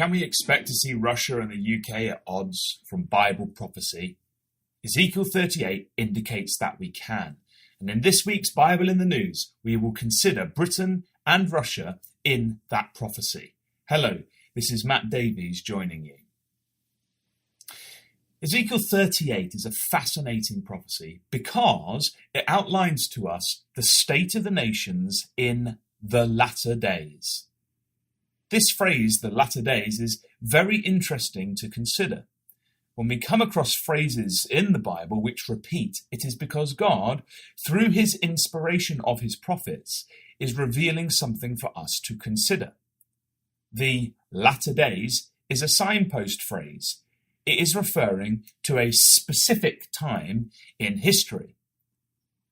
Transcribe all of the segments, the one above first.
Can we expect to see Russia and the UK at odds from Bible prophecy? Ezekiel 38 indicates that we can. And in this week's Bible in the News, we will consider Britain and Russia in that prophecy. Hello, this is Matt Davies joining you. Ezekiel 38 is a fascinating prophecy because it outlines to us the state of the nations in the latter days. This phrase, the latter days, is very interesting to consider. When we come across phrases in the Bible which repeat, it is because God, through his inspiration of his prophets, is revealing something for us to consider. The latter days is a signpost phrase. It is referring to a specific time in history.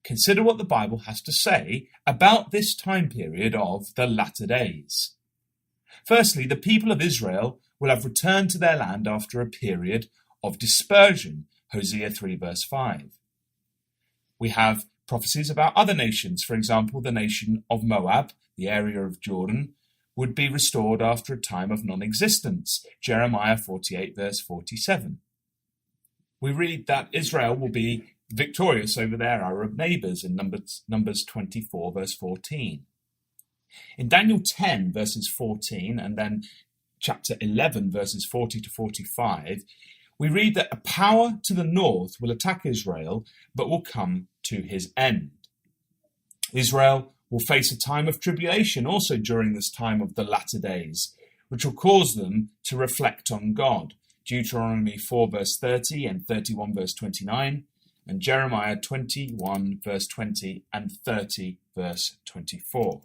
Consider what the Bible has to say about this time period of the latter days. Firstly, the people of Israel will have returned to their land after a period of dispersion, Hosea 3 verse 5. We have prophecies about other nations. For example, the nation of Moab, the area of Jordan, would be restored after a time of non-existence, Jeremiah 48 verse 47. We read that Israel will be victorious over their Arab neighbours in Numbers 24 verse 14. In Daniel 10 verses 14 and then chapter 11 verses 40 to 45, we read that a power to the north will attack Israel, but will come to his end. Israel will face a time of tribulation also during this time of the latter days, which will cause them to reflect on God. Deuteronomy 4 verse 30 and 31 verse 29, and Jeremiah 21 verse 20 and 30 verse 24.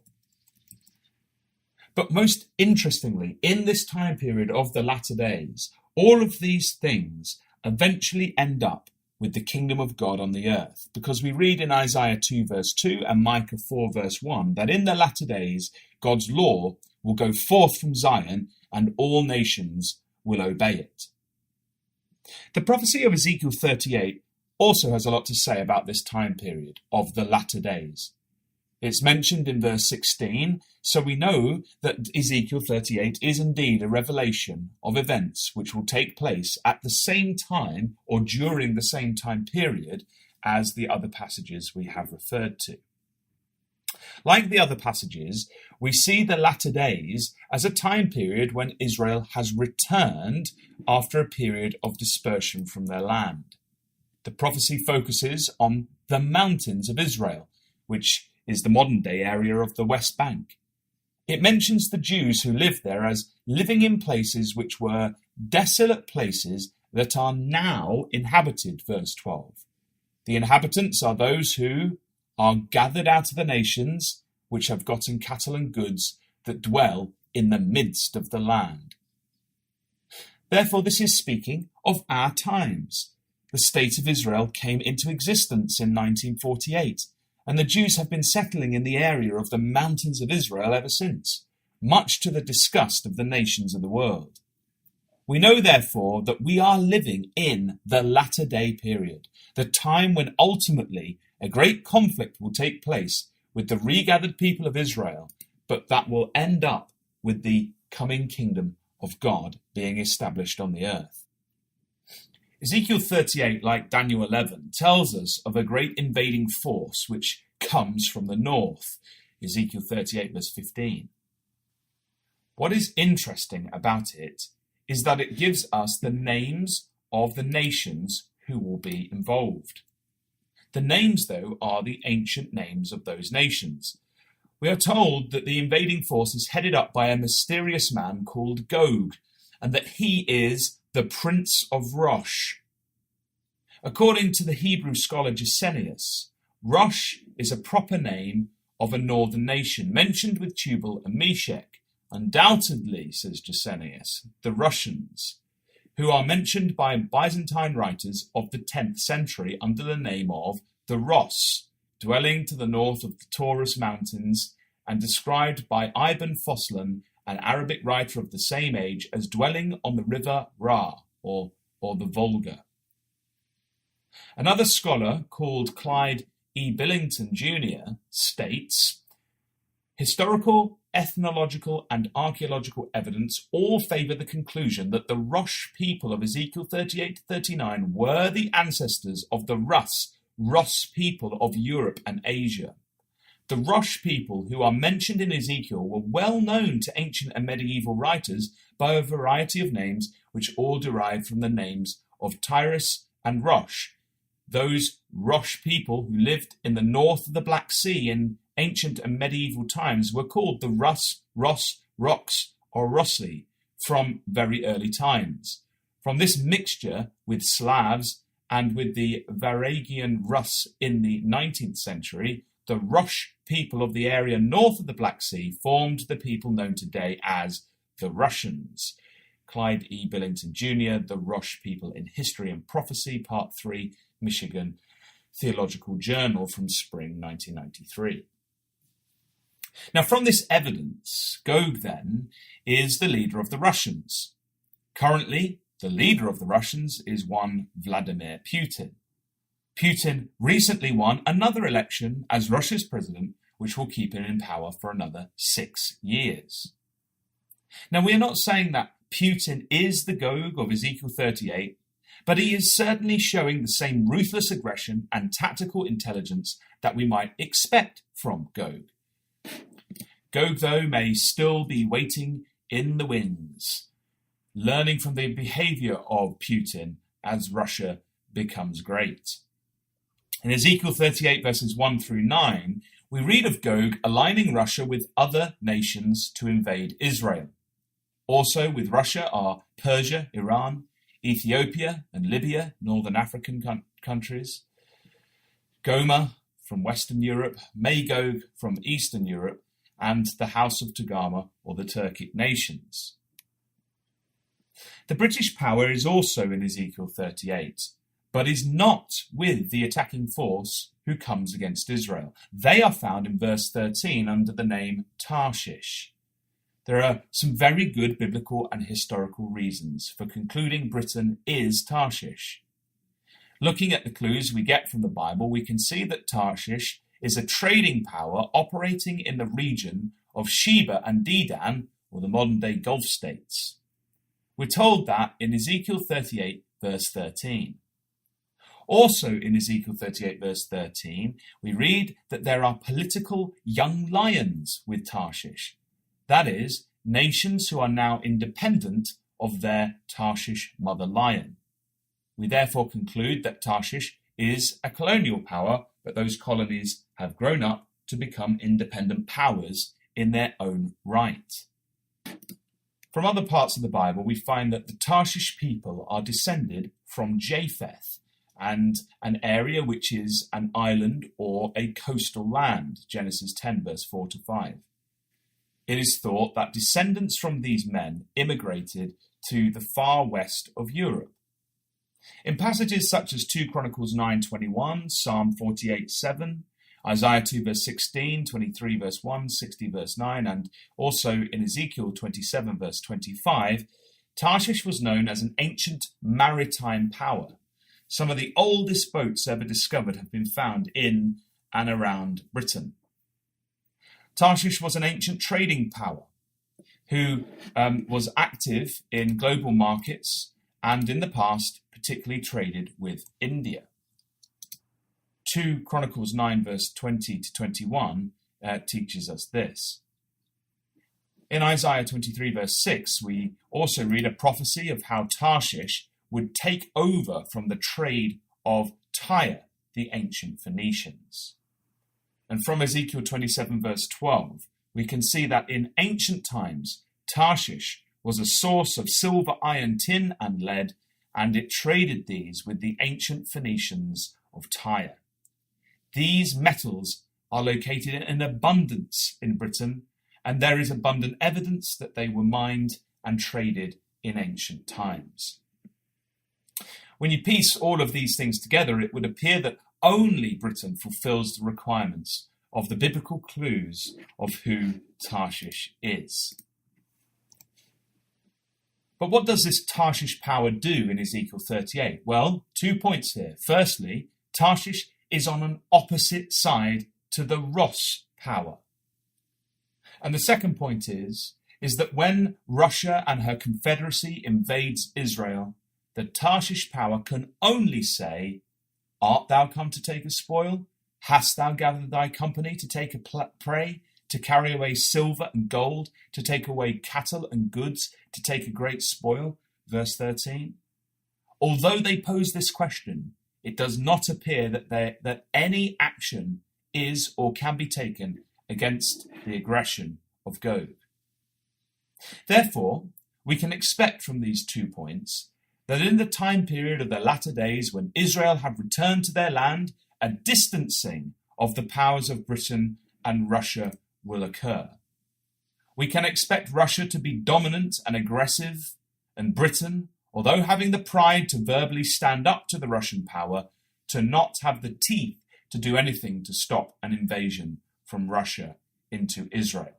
But most interestingly, in this time period of the latter days, all of these things eventually end up with the kingdom of God on the earth, because we read in Isaiah 2 verse 2 and Micah 4 verse 1 that in the latter days God's law will go forth from Zion and all nations will obey it. The prophecy of Ezekiel 38 also has a lot to say about this time period of the latter days. It's mentioned in verse 16, so we know that Ezekiel 38 is indeed a revelation of events which will take place at the same time or during the same time period as the other passages we have referred to. Like the other passages, we see the latter days as a time period when Israel has returned after a period of dispersion from their land. The prophecy focuses on the mountains of Israel, which is the modern-day area of the West Bank. It mentions the Jews who lived there as living in places which were desolate places that are now inhabited, verse 12. The inhabitants are those who are gathered out of the nations which have gotten cattle and goods that dwell in the midst of the land. Therefore, this is speaking of our times. The state of Israel came into existence in 1948. And the Jews have been settling in the area of the mountains of Israel ever since, much to the disgust of the nations of the world. We know, therefore, that we are living in the latter day period, the time when ultimately a great conflict will take place with the regathered people of Israel, but that will end up with the coming kingdom of God being established on the earth. Ezekiel 38, like Daniel 11, tells us of a great invading force which comes from the north. Ezekiel 38 verse 15. What is interesting about it is that it gives us the names of the nations who will be involved. The names, though, are the ancient names of those nations. We are told that the invading force is headed up by a mysterious man called Gog, and that he is the Prince of Rosh. According to the Hebrew scholar Gesenius, Rosh is a proper name of a northern nation, mentioned with Tubal and Meshech. Undoubtedly, says Gesenius, the Russians, who are mentioned by Byzantine writers of the 10th century under the name of the Ross, dwelling to the north of the Taurus Mountains, and described by Ibn Foslan, an Arabic writer of the same age, as dwelling on the river Ra, or the Volga. Another scholar called Clyde E. Billington Jr. states, historical ethnological and archaeological evidence all favour the conclusion that the Rosh people of Ezekiel 38-39 were the ancestors of the Ross people of Europe and Asia. The Rosh people who are mentioned in Ezekiel were well known to ancient and medieval writers by a variety of names which all derived from the names of Tyrus and Rosh. Those Rosh people who lived in the north of the Black Sea in ancient and medieval times were called the Ross, Rox, or Rossi from very early times. From this mixture with Slavs and with the Varangian Rus in the 19th century, the Rosh people of the area north of the Black Sea formed the people known today as the Russians. Clyde E. Billington Jr., The Rosh People in History and Prophecy, Part 3, Michigan Theological Journal from spring 1993. Now, from this evidence, Gog then is the leader of the Russians. Currently, the leader of the Russians is one Vladimir Putin. Putin recently won another election as Russia's president, which will keep him in power for another 6 years. Now, we are not saying that Putin is the Gog of Ezekiel 38, but he is certainly showing the same ruthless aggression and tactical intelligence that we might expect from Gog. Gog, though, may still be waiting in the wings, learning from the behavior of Putin as Russia becomes great. In Ezekiel 38, verses 1 through 9, we read of Gog aligning Russia with other nations to invade Israel. Also with Russia are Persia, Iran, Ethiopia and Libya, northern African countries, Gomer from Western Europe, Magog from Eastern Europe, and the House of Togarmah, or the Turkic nations. The British power is also in Ezekiel 38, but is not with the attacking force who comes against Israel. They are found in verse 13 under the name Tarshish. There are some very good biblical and historical reasons for concluding Britain is Tarshish. Looking at the clues we get from the Bible, we can see that Tarshish is a trading power operating in the region of Sheba and Dedan, or the modern-day Gulf states. We're told that in Ezekiel 38, verse 13. Also in Ezekiel 38, verse 13, we read that there are political young lions with Tarshish. That is, nations who are now independent of their Tarshish mother lion. We therefore conclude that Tarshish is a colonial power, but those colonies have grown up to become independent powers in their own right. From other parts of the Bible, we find that the Tarshish people are descended from Japheth, and an area which is an island or a coastal land, Genesis 10, verse 4 to 5. It is thought that descendants from these men immigrated to the far west of Europe. In passages such as 2 Chronicles 9:21, Psalm 48:7, Isaiah 2 verse 16, 23 verse 1, 60 verse 9, and also in Ezekiel 27 verse 25, Tarshish was known as an ancient maritime power. Some of the oldest boats ever discovered have been found in and around Britain. Tarshish was an ancient trading power who was active in global markets and in the past particularly traded with India. 2 Chronicles 9 verse 20 to 21 teaches us this. In Isaiah 23 verse 6, we also read a prophecy of how Tarshish would take over from the trade of Tyre, the ancient Phoenicians. And from Ezekiel 27 verse 12, we can see that in ancient times, Tarshish was a source of silver, iron, tin, and lead, and it traded these with the ancient Phoenicians of Tyre. These metals are located in abundance in Britain, and there is abundant evidence that they were mined and traded in ancient times. When you piece all of these things together, it would appear that only Britain fulfills the requirements of the biblical clues of who Tarshish is. But what does this Tarshish power do in Ezekiel 38? Well, 2 points here. Firstly, Tarshish is on an opposite side to the Ross power. And the second point is that when Russia and her confederacy invades Israel, the Tarshish power can only say, "Art thou come to take a spoil? Hast thou gathered thy company to take a prey, to carry away silver and gold, to take away cattle and goods, to take a great spoil?" Verse 13. Although they pose this question, it does not appear that any action is or can be taken against the aggression of Gog. Therefore, we can expect from these 2 points that in the time period of the latter days when Israel have returned to their land, a distancing of the powers of Britain and Russia will occur. We can expect Russia to be dominant and aggressive, and Britain, although having the pride to verbally stand up to the Russian power, to not have the teeth to do anything to stop an invasion from Russia into Israel.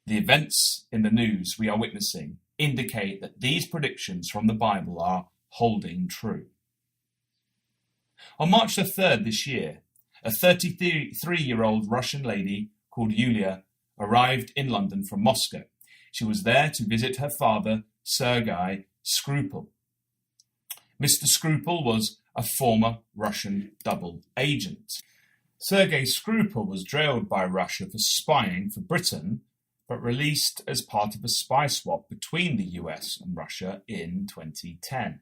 The events in the news we are witnessing indicate that these predictions from the Bible are holding true. On March the 3rd this year, a 33-year-old Russian lady called Yulia arrived in London from Moscow. She was there to visit her father, Sergei Skripal. Mr. Skripal was a former Russian double agent. Sergei Skripal was jailed by Russia for spying for Britain, but released as part of a spy swap between the US and Russia in 2010.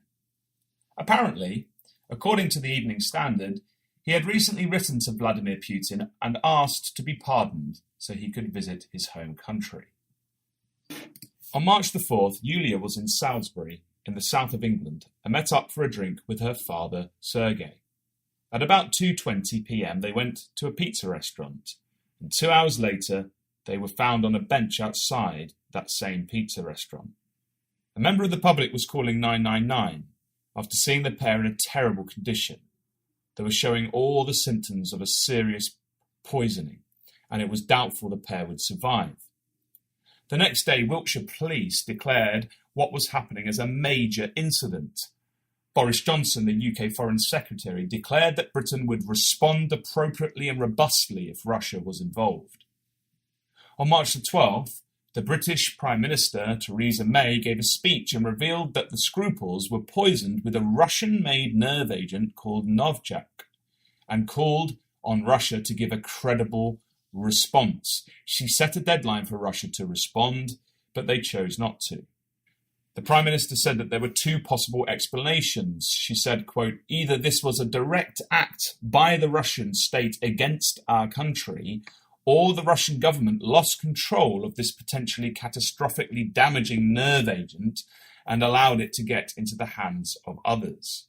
Apparently, according to the Evening Standard, he had recently written to Vladimir Putin and asked to be pardoned so he could visit his home country. On March the 4th, Yulia was in Salisbury, in the south of England, and met up for a drink with her father, Sergei. At about 2:20 p.m, they went to a pizza restaurant, and 2 hours later, they were found on a bench outside that same pizza restaurant. A member of the public was calling 999 after seeing the pair in a terrible condition. They were showing all the symptoms of a serious poisoning, and it was doubtful the pair would survive. The next day, Wiltshire police declared what was happening as a major incident. Boris Johnson, the UK Foreign Secretary, declared that Britain would respond appropriately and robustly if Russia was involved. On March the 12th, the British Prime Minister, Theresa May, gave a speech and revealed that the Skripals were poisoned with a Russian-made nerve agent called Novichok, and called on Russia to give a credible response. She set a deadline for Russia to respond, but they chose not to. The Prime Minister said that there were 2 possible explanations. She said, quote, "Either this was a direct act by the Russian state against our country, or the Russian government lost control of this potentially catastrophically damaging nerve agent and allowed it to get into the hands of others."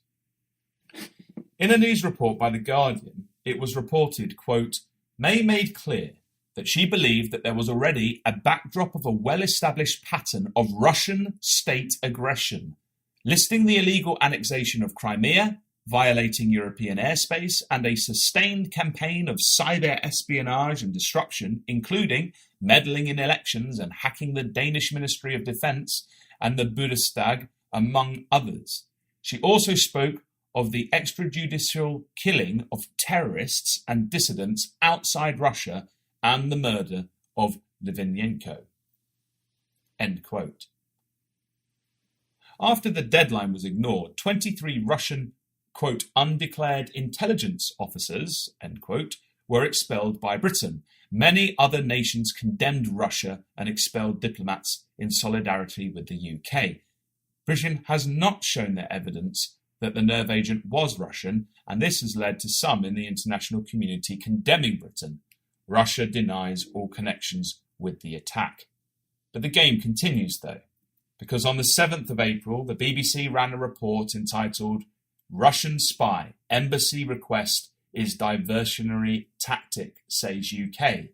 In a news report by The Guardian, it was reported, quote, "May made clear that she believed that there was already a backdrop of a well-established pattern of Russian state aggression, listing the illegal annexation of Crimea, violating European airspace, and a sustained campaign of cyber espionage and disruption, including meddling in elections and hacking the Danish Ministry of Defence and the Bundestag, among others. She also spoke of the extrajudicial killing of terrorists and dissidents outside Russia and the murder of Litvinenko." End quote. After the deadline was ignored, 23 Russian, quote, "undeclared intelligence officers," end quote, were expelled by Britain. Many other nations condemned Russia and expelled diplomats in solidarity with the UK. Britain has not shown their evidence that the nerve agent was Russian, and this has led to some in the international community condemning Britain. Russia denies all connections with the attack. But the game continues, though, because on the 7th of April, the BBC ran a report entitled "Russian Spy, Embassy Request is Diversionary Tactic, Says UK."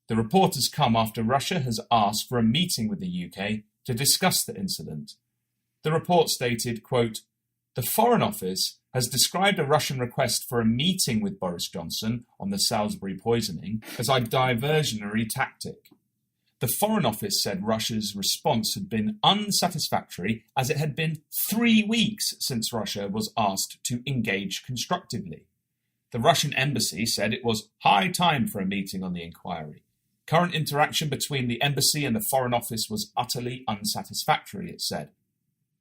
The report has come after Russia has asked for a meeting with the UK to discuss the incident. The report stated, quote, "The Foreign Office has described a Russian request for a meeting with Boris Johnson on the Salisbury poisoning as a diversionary tactic. The Foreign Office said Russia's response had been unsatisfactory as it had been 3 weeks since Russia was asked to engage constructively. The Russian embassy said it was high time for a meeting on the inquiry. Current interaction between the embassy and the Foreign Office was utterly unsatisfactory, it said.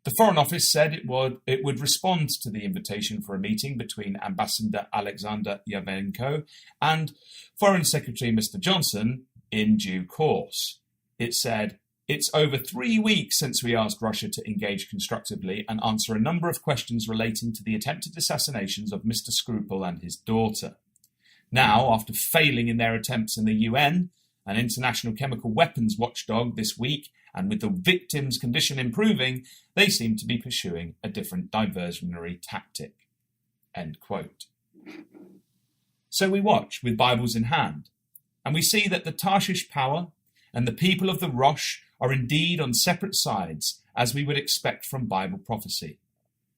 The Foreign Office said it would respond to the invitation for a meeting between Ambassador Alexander Yavenko and Foreign Secretary Mr. Johnson in due course. It said, "It's over 3 weeks since we asked Russia to engage constructively and answer a number of questions relating to the attempted assassinations of Mr. Scruple and his daughter. Now, after failing in their attempts in the UN, an international chemical weapons watchdog this week, and with the victims' condition improving, they seem to be pursuing a different diversionary tactic." End quote. So we watch with Bibles in hand, and we see that the Tarshish power and the people of the Rosh are indeed on separate sides, as we would expect from Bible prophecy.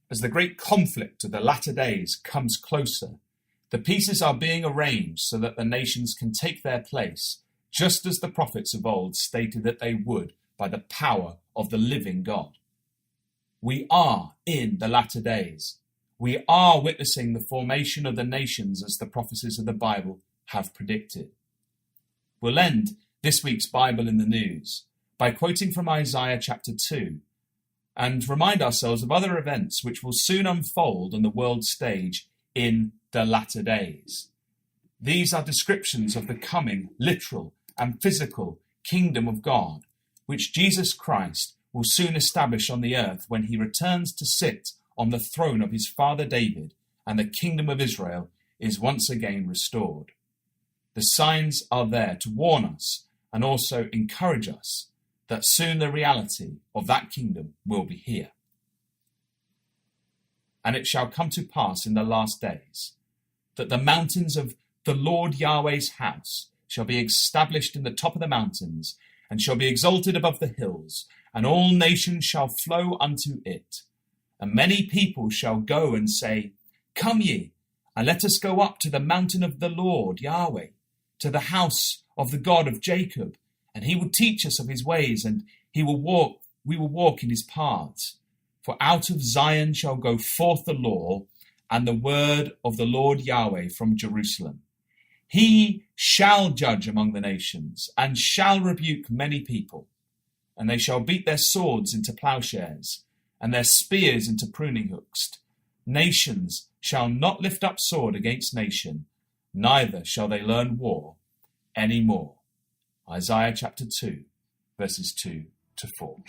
As the great conflict of the latter days comes closer, the pieces are being arranged so that the nations can take their place, just as the prophets of old stated that they would by the power of the living God. We are in the latter days. We are witnessing the formation of the nations as the prophecies of the Bible have predicted. We'll end this week's Bible in the News by quoting from Isaiah chapter 2 and remind ourselves of other events which will soon unfold on the world stage in the latter days. These are descriptions of the coming literal and physical kingdom of God, which Jesus Christ will soon establish on the earth when he returns to sit on the throne of his father David and the kingdom of Israel is once again restored. The signs are there to warn us and also encourage us that soon the reality of that kingdom will be here. And it shall come to pass in the last days that the mountains of the Lord Yahweh's house shall be established in the top of the mountains, and shall be exalted above the hills, and all nations shall flow unto it. And many people shall go and say, Come ye, and let us go up to the mountain of the Lord Yahweh, to the house of the God of Jacob, and he will teach us of his ways, and we will walk in his paths. For out of Zion shall go forth the law, and the word of the Lord Yahweh from Jerusalem. He shall judge among the nations, and shall rebuke many people. And they shall beat their swords into plowshares, and their spears into pruning hooks. Nations shall not lift up sword against nation, neither shall they learn war any more. Isaiah chapter 2, verses 2 to 4.